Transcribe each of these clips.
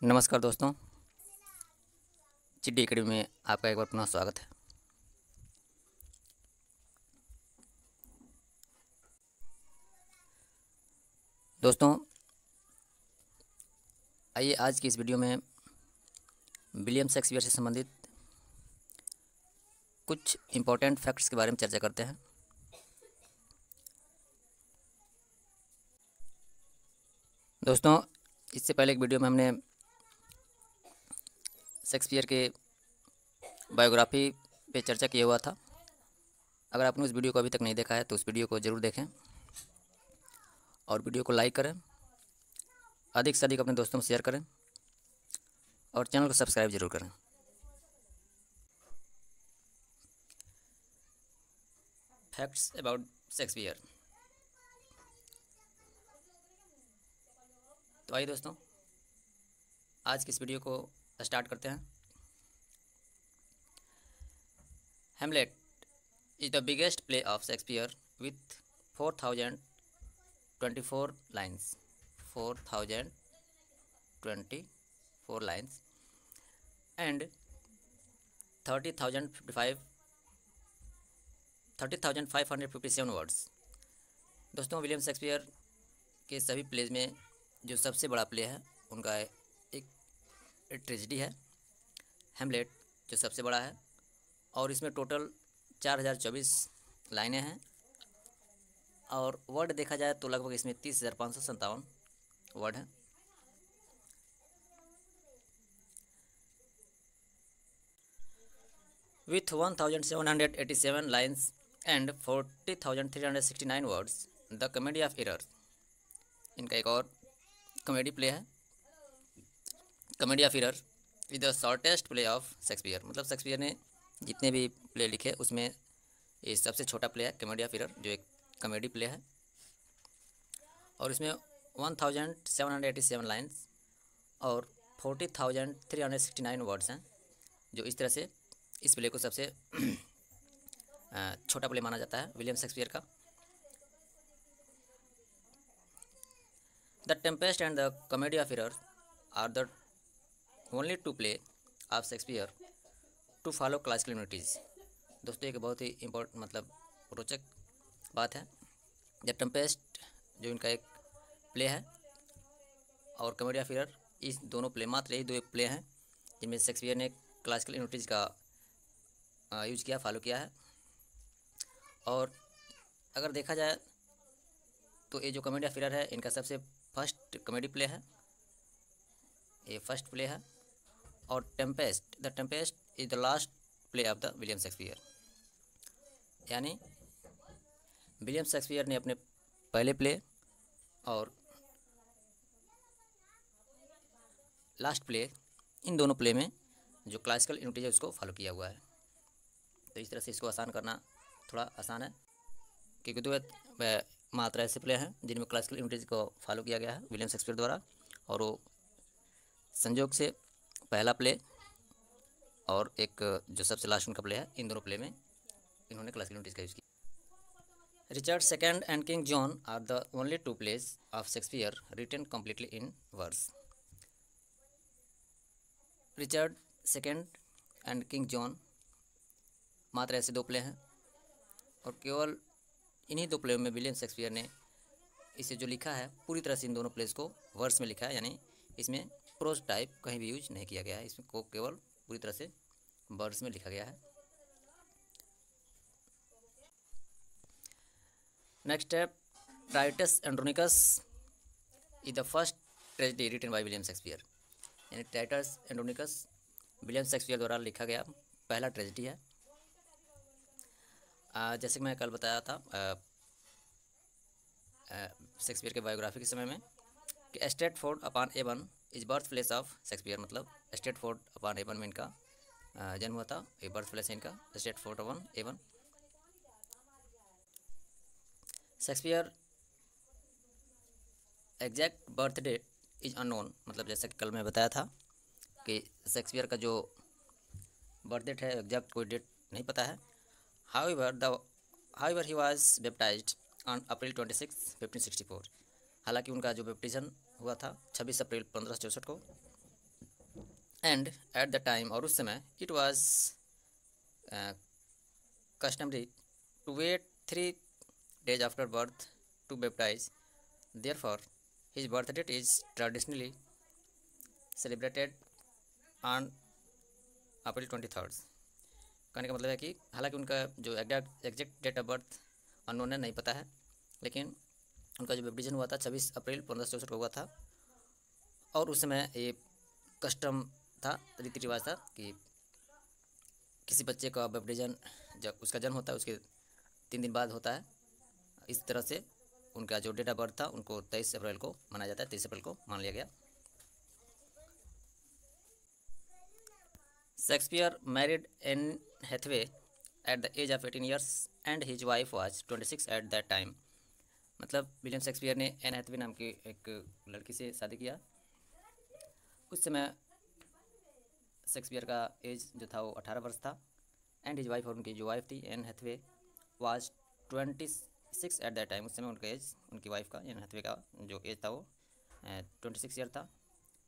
नमस्कार दोस्तों, चिड्डी एकेडमी में आपका एक बार पुनः स्वागत है। दोस्तों, आइए आज की इस वीडियो में विलियम शेक्सपियर से संबंधित कुछ इम्पोर्टेंट फैक्ट्स के बारे में चर्चा करते हैं। दोस्तों, इससे पहले एक वीडियो में हमने शेक्सपियर के बायोग्राफी पे चर्चा किया हुआ था। अगर आपने उस वीडियो को अभी तक नहीं देखा है तो उस वीडियो को ज़रूर देखें और वीडियो को लाइक करें, अधिक से अधिक अपने दोस्तों में शेयर करें और चैनल को सब्सक्राइब जरूर करें। Facts about Shakespeare. तो आइए दोस्तों, आज की इस वीडियो को स्टार्ट करते हैं। हेमलेट is the biggest play of Shakespeare with 4024 lines. 4024 lines and 30,557 words. दोस्तों, विलियम शेक्सपियर के सभी प्लेज में जो सबसे बड़ा प्ले है उनका एक ट्रेजेडी है हेमलेट, जो सबसे बड़ा है और इसमें टोटल 4024 लाइनें हैं और वर्ड देखा जाए तो लगभग इसमें 30,557 वर्ड हैं। With 1787 lines and 40,369 words, the Comedy of error, इनका एक और कॉमेडी प्ले है। Comedy of error is the shortest play of Shakespeare, मतलब शेक्सपियर ने जितने भी प्ले लिखे उसमें ये सबसे छोटा प्ले है कॉमेडी ऑफ एरर, जो एक कॉमेडी प्ले है और इसमें 1787 लाइन्स और 40,369 वर्ड्स हैं, जो इस तरह से इस प्ले को सबसे छोटा प्ले माना जाता है विलियम शेक्सपियर का। The Tempest and the Comedy of Error are the only two play of Shakespeare to follow classical unities. दोस्तों, एक बहुत ही इम्पोर्टेंट मतलब रोचक बात है। द टेम्पेस्ट जो इनका एक प्ले है और कॉमेडी ऑफ एरर, इस दोनों प्ले, मात्र यही दो प्ले हैं जिनमें शेक्सपियर ने क्लासिकल यूनिटीज़ का यूज किया, फॉलो किया है। और अगर देखा जाए तो ये जो कॉमेडी ऑफ एरर है इनका सबसे फर्स्ट कॉमेडी प्ले है, ये फर्स्ट प्ले है। और Tempest, the Tempest is the last play of the William Shakespeare, यानी विलियम शेक्सपियर ने अपने पहले प्ले और लास्ट प्ले, इन दोनों प्ले में जो क्लासिकल यूनिटीज है उसको फॉलो किया हुआ है। तो इस तरह से इसको आसान करना थोड़ा आसान है, क्योंकि दो मात्रा ऐसे प्ले हैं जिनमें क्लासिकल यूनिटीज को फॉलो किया गया है विलियम शेक्सपियर द्वारा, और वो संयोग से पहला प्ले और एक जो सबसे लास्ट उनका प्ले है, इन दोनों प्ले में इन्होंने क्लासिकल यूनिटीज का यूज़ किया। Richard second and King John are the only two plays of Shakespeare written completely in verse. Richard second and King John मात्र ऐसे दो प्ले हैं और केवल इन्हीं दो प्ले में विलियम शेक्सपियर ने इसे जो लिखा है पूरी तरह से इन दोनों प्लेस को वर्स में लिखा है, यानी इसमें प्रोज टाइप कहीं भी यूज नहीं किया गया है, इसमें को केवल पूरी तरह से वर्स में लिखा गया है। नेक्स्ट है Titus Andronicus is the first tragedy written by William Shakespeare, यानी टाइटस एंड्रोनिकस विलियम शेक्सपियर द्वारा लिखा गया पहला ट्रेजेडी है। जैसे कि मैं कल बताया था शेक्सपियर के बायोग्राफी के समय में कि Stratford upon Avon is birth place of Shakespeare, मतलब स्ट्रेटफोर्ड अपॉन एवन में इनका जन्म हुआ था, ये बर्थ प्लेस है इनका Stratford upon Avon. Shakespeare exact birth date is unknown, मतलब जैसे कि कल मैं बताया था कि शेक्सपियर का जो बर्थ डेट है एग्जैक्ट कोई डेट नहीं पता है। However, he was baptized on April 26, 1564। हालांकि उनका जो बैप्टिज्म हुआ था 26 अप्रैल 1564 को, एंड एट द टाइम, और उस समय, it was customary to wait 3 days after birth to baptize. Therefore, his birth date is traditionally celebrated on April 23rd. कहने का मतलब है कि हालांकि उनका जो exact date of birth unknown है, नहीं पता है, लेकिन उनका जो बैप्टिज्म हुआ था 26 अप्रैल 1564 को हुआ था। और उस समय ये कस्टम था, रीति रिवाज था कि किसी बच्चे का बैप्टिज्म जब उसका जन्म होता है उसके 3 दिन बाद होता है। इस तरह से उनका जो डेट ऑफ बर्थ था उनको 23 अप्रैल को मनाया जाता है, 23 अप्रैल को मान लिया गया। Shakespeare married Anne Hathaway at the age of 18 years and his wife was 26 at that time. मतलब विलियम शेक्सपियर ने एन हैथवे नाम की एक लड़की से शादी किया। उस समय शेक्सपियर का एज जो था वो 18 वर्ष था। एंड हिज वाइफ, और उनकी जो वाइफ थी Anne Hathaway, was 26 at that time. उस समय उनका एज, उनकी वाइफ का, एन हैथवे का जो एज था वो 26 ईयर था।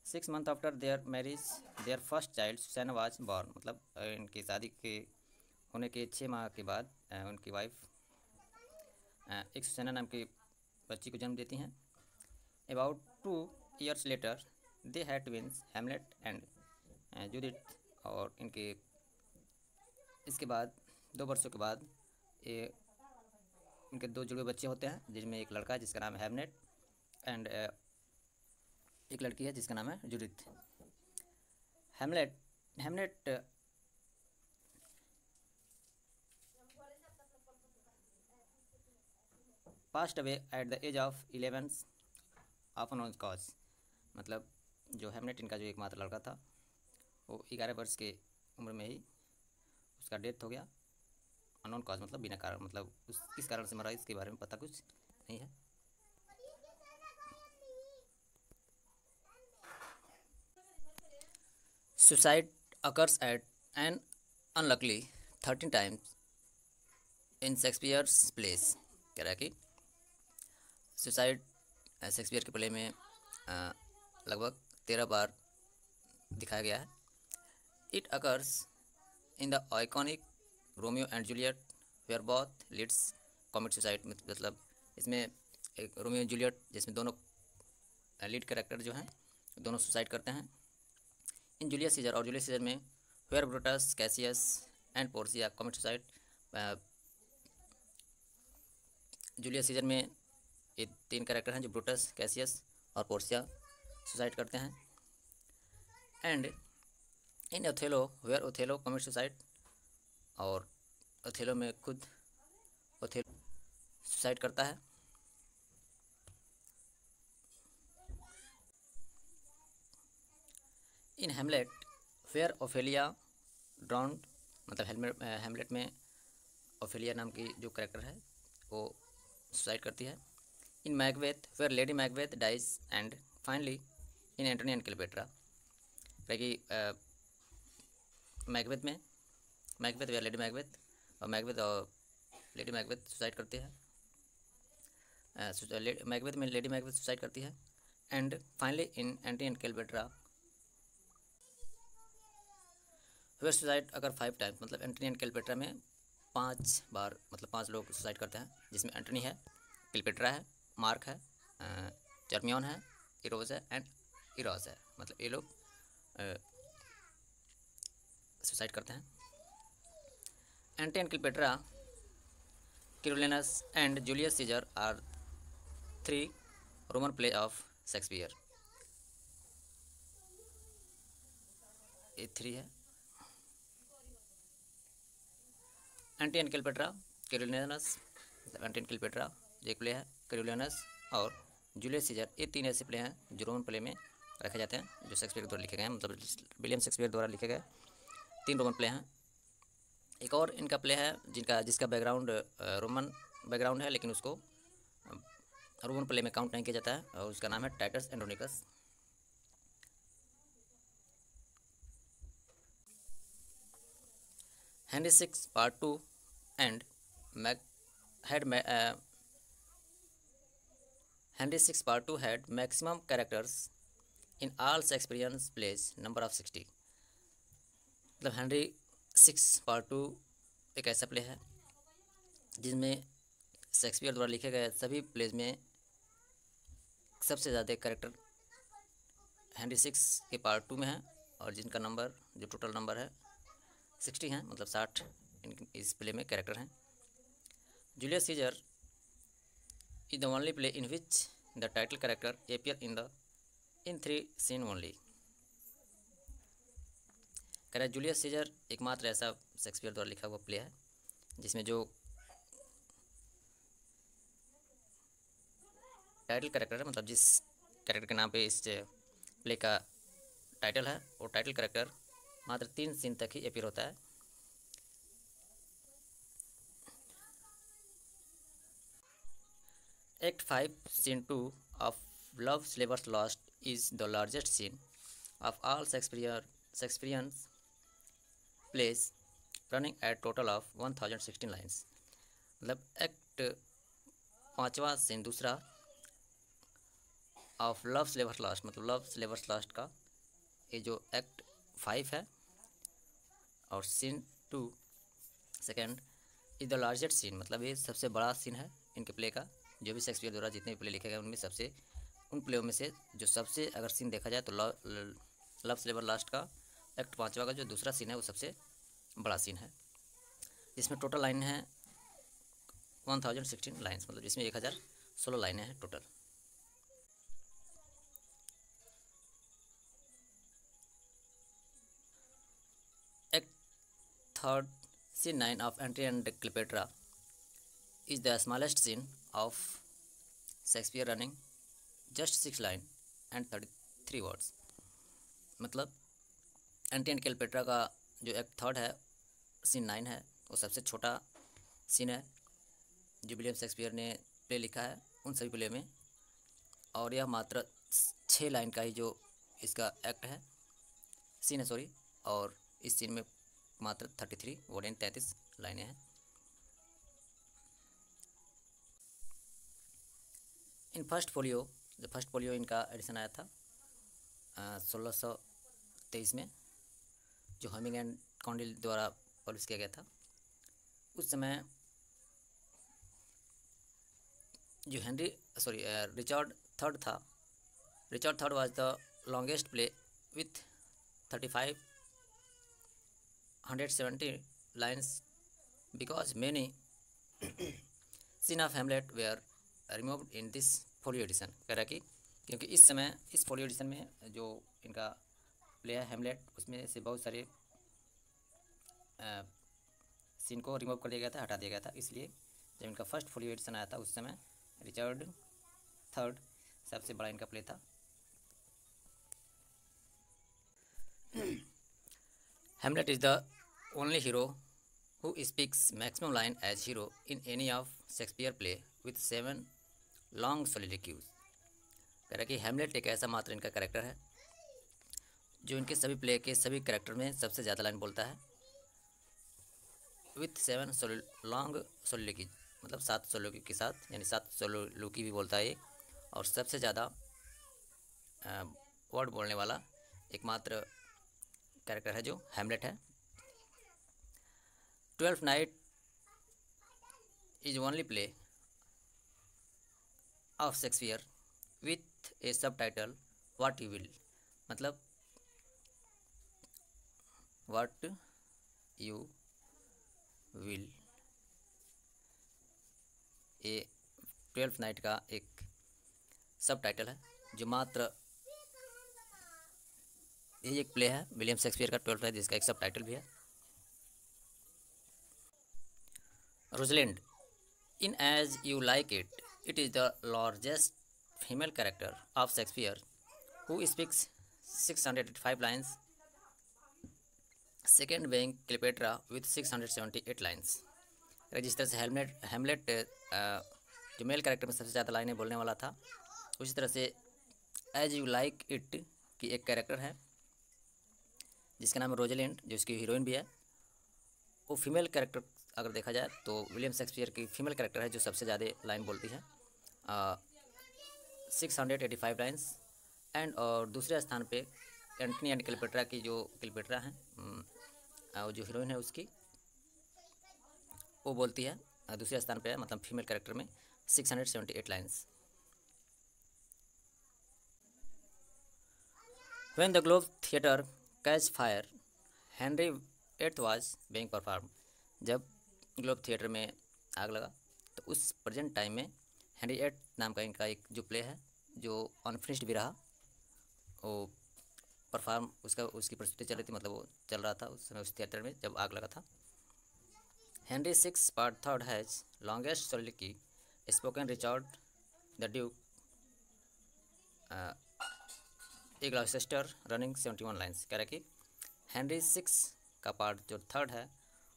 6 month after their marriage their first child Susanna was born. मतलब इनकी शादी के होने के 6 माह के बाद उनकी वाइफ एक सुसैना नाम की बच्ची को जन्म देती हैं। About 2 years later they had twins Hamlet and Judith. और इनके इसके बाद 2 वर्षों के बाद ये इनके 2 जुड़े बच्चे होते हैं, जिसमें एक लड़का है जिसका नाम है हेमलेट एंड एक लड़की है जिसका नाम है Judith. Hamlet passed away at the age of 11 of unknown cause. मतलब जो हेमलेट, इनका जो एकमात्र लड़का था, वो 11 वर्ष के उम्र में ही उसका डेथ हो गया। अननोन कॉज मतलब बिना कारण, मतलब उस किस कारण से मरा इसके बारे में पता कुछ नहीं है। Suicide occurs at an unluckily 13 times in Shakespeare's plays. कह रहा है कि सुसाइड शेक्सपियर के प्ले में लगभग 13 बार दिखाया गया है। It occurs in the iconic Romeo and Juliet where both leads commit suicide. मतलब इसमें एक रोमियो एंड जूलियट जिसमें दोनों लीड कैरेक्टर जो हैं दोनों सुसाइड करते हैं। इन जूलियस सीजर, और जूलियस सीजर में where Brutus Cassius and Portia commit suicide. Julius Caesar में ये 3 कैरेक्टर हैं जो ब्रूटस, कैसियस और पोर्सिया सुसाइड करते हैं। And in Othello where Othello commit suicide, और ओथेलो में खुद ओथेलो सुसाइड करता है। In Hamlet where Ophelia drowned, मतलब हेमलेट में ओफेलिया नाम की जो कैरेक्टर है वो सुसाइड करती है। In Macbeth where Lady Macbeth dies and finally in Antony and Cleopatra. कि मैकबेथ वेयर लेडी मैकबेथ, और लेडी मैकबेथ सुसाइड करती है। मैकबेथ में लेडी मैकबेथ सुसाइड करती है। And finally in Antony and Cleopatra where suicide अगर 5 times. मतलब Antony and Cleopatra में 5 बार, मतलब 5 लोग सुसाइड करते हैं, जिसमें एंटोनी है, क्लियोपेट्रा है, मार्क है, जर्मियन है, इरोज है एंड इरोज है। मतलब ये लोग सुसाइड करते हैं। Antony and Cleopatra, Coriolanus and Julius Caesar are 3 Roman play of Shakespeare. ये 3 है। एंटोनी एंड क्लियोपेट्रा, क्यूरिलेनस, मतलब एंटोनी एंड क्लियोपेट्रा एक प्ले है, क्यूरिलेनस और जूलियस सीजर, ये 3 ऐसे प्ले हैं जो रोमन प्ले में रखे जाते हैं, जो शेक्सपियर द्वारा लिखे गए हैं, मतलब विलियम शेक्सपियर द्वारा लिखे गए 3 रोमन प्ले हैं। एक और इनका प्ले है जिसका बैकग्राउंड रोमन बैकग्राउंड है, लेकिन उसको रोमन प्ले में काउंट नहीं किया जाता है, और उसका नाम है Titus Andronicus. Henry 6 part 2 and Henry VI Part 2 had maximum characters in all Shakespearean plays, number of 60. मतलब हेनरी सिक्स पार्ट 2 एक ऐसा प्ले है जिसमें शेक्सपियर द्वारा लिखे गए सभी प्लेज में सबसे ज़्यादा कैरेक्टर हेनरी सिक्स के पार्ट 2 में है, और जिनका नंबर जो टोटल नंबर है 60 हैं, मतलब 60 इस प्ले में कैरेक्टर हैं। Julius Caesar is the only play in which the title character appear in 3 scene only। कह रहा है जूलियस सीजर एकमात्र ऐसा शेक्सपियर द्वारा लिखा हुआ प्ले है जिसमें जो टाइटल कैरेक्टर है, मतलब जिस कैरेक्टर के नाम पे इस प्ले का टाइटल है, वो टाइटल कैरेक्टर मात्र 3 सीन तक ही अपीयर होता है। Act 5 scene 2 of Love's Labour's Lost is the largest scene of all Shakespearean plays running at total of 1016 lines. मतलब एक्ट 5वां सीन दूसरा ऑफ लव स्लेवर्स लॉस्ट, मतलब लव स्लेवर्स लॉस्ट का ये जो एक्ट 5 है, और scene 2 second is the largest scene, मतलब ये सबसे बड़ा सीन है इनके प्ले का। जो भी शेक्सपियर द्वारा जितने भी प्ले लिखे गए उनमें सबसे उन प्लेयों में से जो सबसे अगर सीन देखा जाए तो लव स्लेवर लास्ट का एक्ट 5वां का जो दूसरा सीन है वो सबसे बड़ा सीन है, जिसमें टोटल लाइन है 1016 लाइन्स, मतलब जिसमें 1016 लाइनें हैं total. Act 3 scene 9 of Antony and Cleopatra is the smallest scene of Shakespeare running just 6 line and 33 words। मतलब एंटी एंड क्लियोपेट्रा का जो एक्ट 3 है सीन 9 है वो सबसे छोटा सीन है जो विलियम शेक्सपियर ने प्ले लिखा है उन सभी प्ले में, और यह मात्र 6 लाइन का ही जो इसका एक्ट है सीन है सॉरी, और इस सीन में मात्र 33 वर्ड यानी 33 लाइनें हैं। इन फर्स्ट फोलियो, जो फर्स्ट फोलियो इनका एडिशन आया था 1623 में, जो हमिंग एंड कॉन्डिल द्वारा पब्लिश किया गया था, उस समय जो रिचर्ड थर्ड था। Richard third was the longest play with 3570 lines because many scene of Hamlet were removed in this folio edition. कह रहा कि क्योंकि इस समय इस फोलियो एडिशन में जो इनका प्ले है हेमलेट, उसमें से बहुत सारे सीन को रिमूव कर दिया गया था, हटा दिया गया था, इसलिए जब इनका फर्स्ट फोलियो एडिशन आया था उस समय रिचर्ड थर्ड सबसे बड़ा इनका प्ले था। Hamlet is the only hero who speaks maximum line as hero in any of Shakespeare play with 7 long soliloquies. कह रहा कि हेमलेट एक ऐसा मात्र इनका कैरेक्टर है जो इनके सभी प्ले के सभी कैरेक्टर में सबसे ज़्यादा लाइन बोलता है विथ 7 लॉन्ग सोलिलोक्यूज, मतलब 7 सोलिलोक्यू के साथ, यानी 7 सोलिलोक्यू भी बोलता है ये, और सबसे ज़्यादा वर्ड बोलने वाला एकमात्र कैरेक्टर है जो हेमलेट है। 12th Night is only play of Shakespeare with a subtitle what you will, मतलब वाट यू विल, ये 12th नाइट का एक सब टाइटल है जो मात्र ये एक प्ले है विलियम शेक्सपियर का 12th नाइट, जिसका एक सब टाइटल भी है। Rosalind in As You Like It, it is the largest female character of Shakespeare who speaks 685 lines, second being Cleopatra with 678 lines। जिस तरह से हेमलेट जो मेल कैरेक्टर में सबसे ज़्यादा लाइनें बोलने वाला था, उसी तरह से एज यू लाइक इट की एक कैरेक्टर है जिसका नाम है रोजलिंड, जो इसकी हीरोइन भी है। वो फीमेल कैरेक्टर अगर देखा जाए तो विलियम शेक्सपियर की फीमेल कैरेक्टर है जो सबसे ज़्यादा लाइन बोलती है, 685 लाइन्स। एंड और दूसरे स्थान पे एंटनी एंड क्लियोपेट्रा की जो क्लियोपेट्रा हैं और जो हीरोइन है उसकी वो बोलती है, दूसरे स्थान पे है, मतलब फीमेल कैरेक्टर में 678 lines. When the Globe Theatre catch fire, Henry VIII was being performed। जब ग्लोब थिएटर में आग लगा तो उस प्रेजेंट टाइम में हेनरी VIII नाम का इनका एक जो प्ले है जो अनफिनिश्ड भी रहा, वो परफॉर्म उसकी प्रस्तुति चल रही थी, मतलब वो चल रहा था उस समय उस थिएटर में जब आग लगा था। Henry VI part third has longest soliloquy spoken Richard the Duke a Gloucester running 71 lines. कह रहा है कि हेनरी VI का पार्ट जो थर्ड है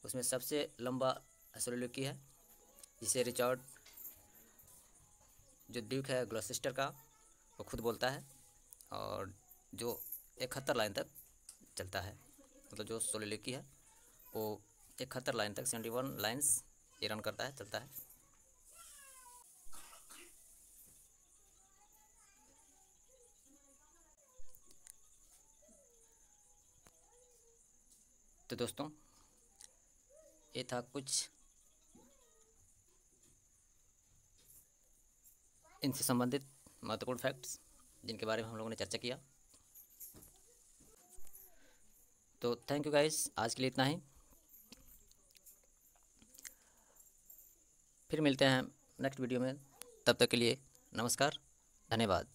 उसमें सबसे लंबा सोलिलोक्वी है, जिसे रिचर्ड जो ड्यूक है ग्लॉसेस्टर का वो खुद बोलता है, और जो 71 लाइन तक चलता है। मतलब जो सोलिलोक्वी है वो 71 लाइन तक 71 लाइन्स ये रन करता है, चलता है। तो दोस्तों ये था कुछ इनसे संबंधित महत्वपूर्ण फैक्ट्स जिनके बारे में हम लोगों ने चर्चा किया। तो थैंक यू गाइस, आज के लिए इतना ही। फिर मिलते हैं नेक्स्ट वीडियो में, तब तक के लिए नमस्कार, धन्यवाद।